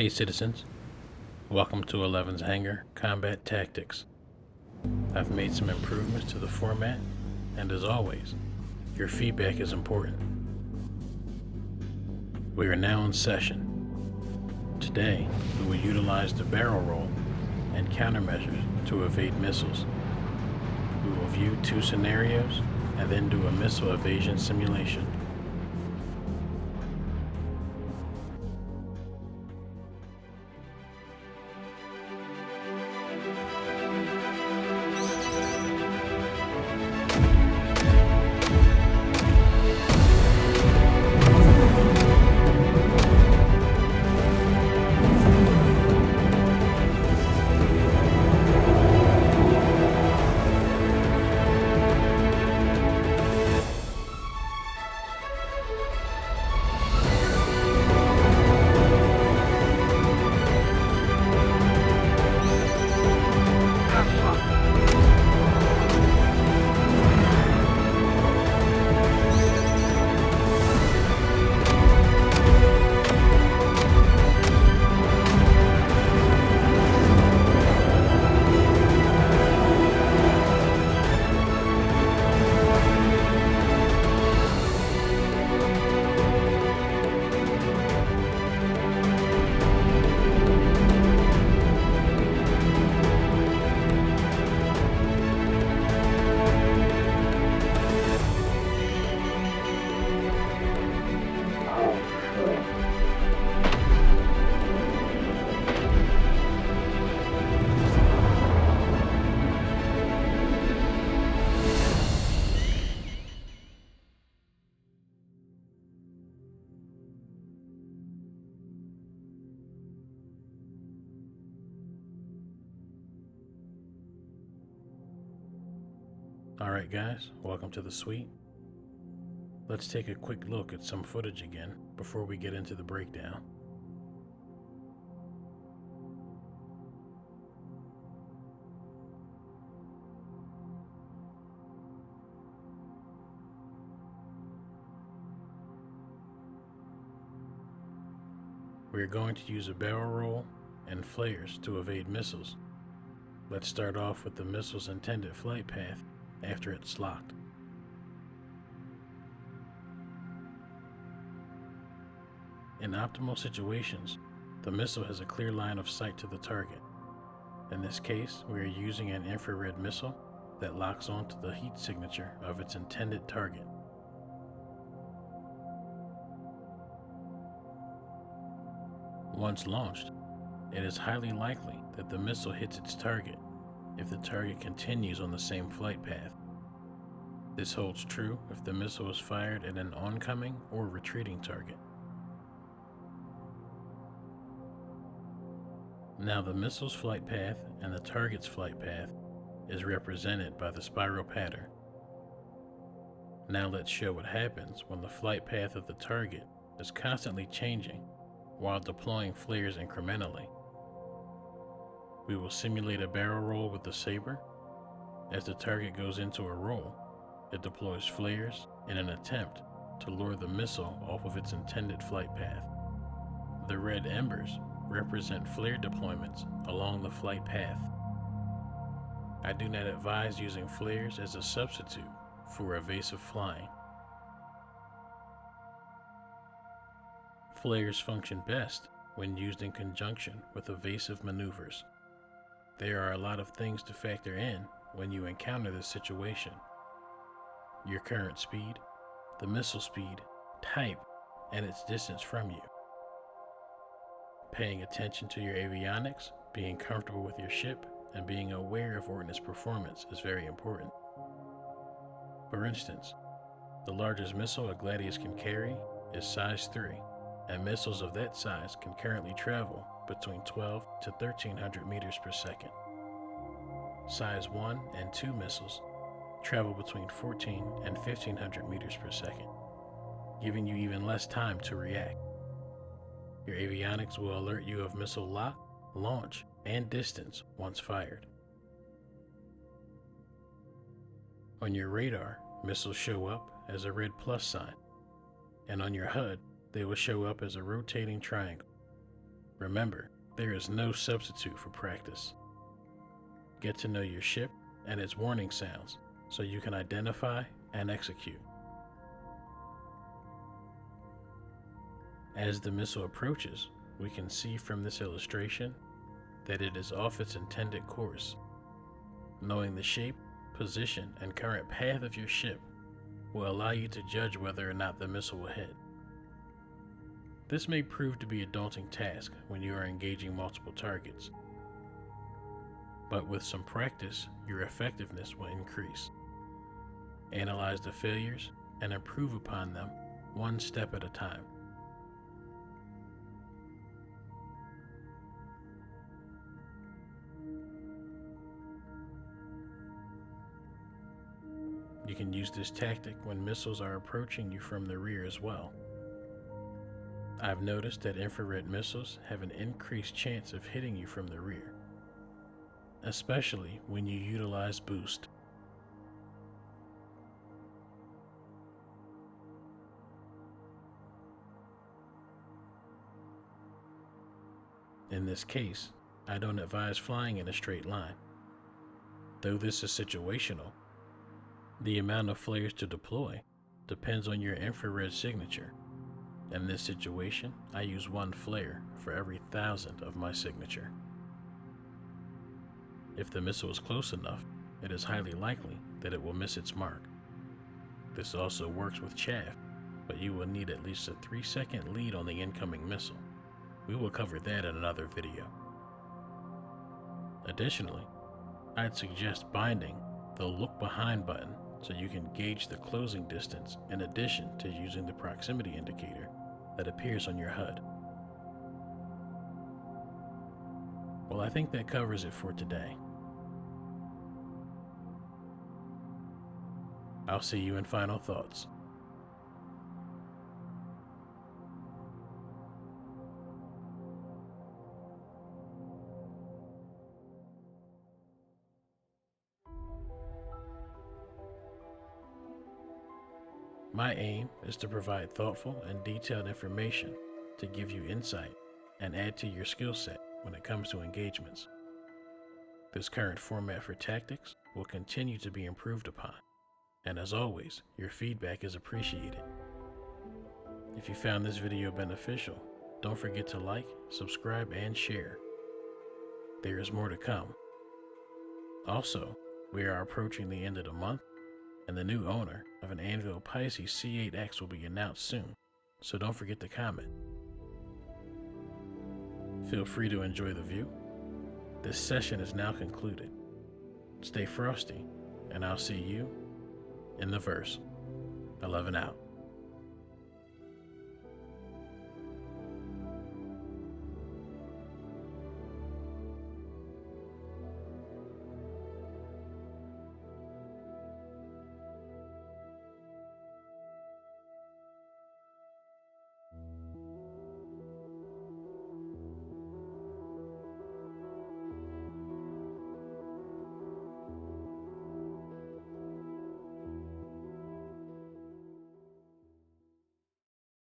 Hey citizens, welcome to 11's Hangar Combat Tactics. I've made some improvements to the format, and as always, your feedback is important. We are now in session. Today, we will utilize the barrel roll and countermeasures to evade missiles. We will view 2 scenarios and then do a missile evasion simulation. Alright guys, welcome to the suite. Let's take a quick look at some footage again before we get into the breakdown. We are going to use a barrel roll and flares to evade missiles. Let's start off with the missile's intended flight path after it's locked. In optimal situations, the missile has a clear line of sight to the target. In this case, we are using an infrared missile that locks onto the heat signature of its intended target. Once launched, it is highly likely that the missile hits its target if the target continues on the same flight path. This holds true if the missile is fired at an oncoming or retreating target. Now the missile's flight path and the target's flight path is represented by the spiral pattern. Now let's show what happens when the flight path of the target is constantly changing while deploying flares incrementally. We will simulate a barrel roll with the saber. As the target goes into a roll, it deploys flares in an attempt to lure the missile off of its intended flight path. The red embers represent flare deployments along the flight path. I do not advise using flares as a substitute for evasive flying. Flares function best when used in conjunction with evasive maneuvers. There are a lot of things to factor in when you encounter this situation. Your current speed, the missile speed, type, and its distance from you. Paying attention to your avionics, being comfortable with your ship, and being aware of ordnance performance is very important. For instance, the largest missile a Gladius can carry is size 3, and missiles of that size can currently travel between 12 to 1300 meters per second. Size 1 and 2 missiles travel between 14 and 1500 meters per second, giving you even less time to react. Your avionics will alert you of missile lock, launch, and distance once fired. On your radar, missiles show up as a red plus sign, and on your HUD, they will show up as a rotating triangle. Remember, there is no substitute for practice. Get to know your ship and its warning sounds so you can identify and execute. As the missile approaches, we can see from this illustration that it is off its intended course. Knowing the shape, position, and current path of your ship will allow you to judge whether or not the missile will hit. This may prove to be a daunting task when you are engaging multiple targets, but with some practice, your effectiveness will increase. Analyze the failures and improve upon them one step at a time. You can use this tactic when missiles are approaching you from the rear as well. I've noticed that infrared missiles have an increased chance of hitting you from the rear, especially when you utilize boost. In this case, I don't advise flying in a straight line. Though this is situational, the amount of flares to deploy depends on your infrared signature. In this situation, I use 1 flare for every 1,000 of my signature. If the missile is close enough, it is highly likely that it will miss its mark. This also works with chaff, but you will need at least a 3-second lead on the incoming missile. We will cover that in another video. Additionally, I'd suggest binding the Look Behind button so you can gauge the closing distance in addition to using the proximity indicator that appears on your HUD. Well, I think that covers it for today. I'll see you in final thoughts. My aim is to provide thoughtful and detailed information to give you insight and add to your skill set when it comes to engagements. This current format for tactics will continue to be improved upon, and as always, your feedback is appreciated. If you found this video beneficial, don't forget to like, subscribe, and share. There is more to come. Also, we are approaching the end of the month, and the new owner of an Anvil Pisces C8X will be announced soon, so don't forget to comment. Feel free to enjoy the view. This session is now concluded. Stay frosty, and I'll see you in the verse. 11 out.